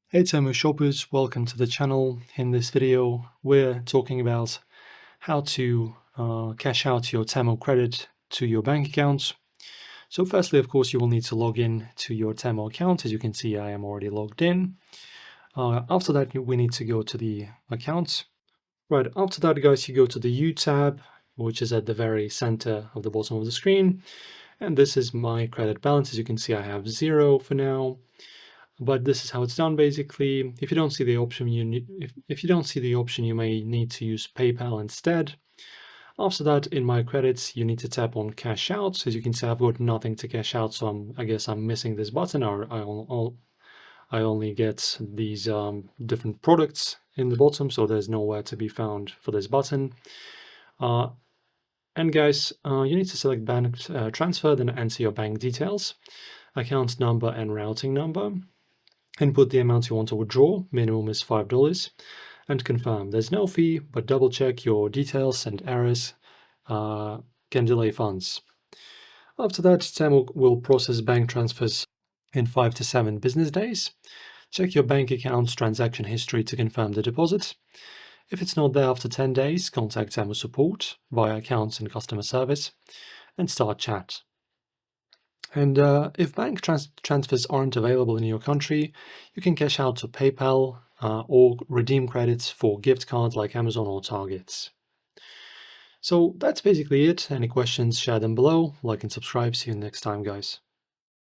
Hey Temu shoppers, welcome to the channel. In this video, we're talking about how to cash out your Temu credit to your bank account. So firstly, of course, you will need to log in to your Temu account. As you can see, I am already logged in. After that, we need to go to the account. Right, after that, guys, you go to the U tab, which is at the very center of the bottom of the screen. And this is my credit balance. As you can see, I have 0 for now. But this is how it's done basically. If you don't see the option, if you don't see the option, you may need to use PayPal instead. After that, in my credits, you need to tap on cash out. As you can see, I've got nothing to cash out, so I guess I'm missing this button, or I only get these different products in the bottom, so there's nowhere to be found for this button. And guys, you need to select bank transfer, then enter your bank details, account number and routing number. Input the amount you want to withdraw, minimum is $5, and confirm. There's no fee, but double check your details and errors can delay funds. After that, Temu will process bank transfers in 5 to 7 business days. Check your bank account's transaction history to confirm the deposit. If it's not there after 10 days, contact Temu support via accounts and customer service and start chat. And if bank transfers aren't available in your country, you can cash out to PayPal or redeem credits for gift cards like Amazon or Target. So that's basically it. Any questions, share them below. Like and subscribe. See you next time, guys.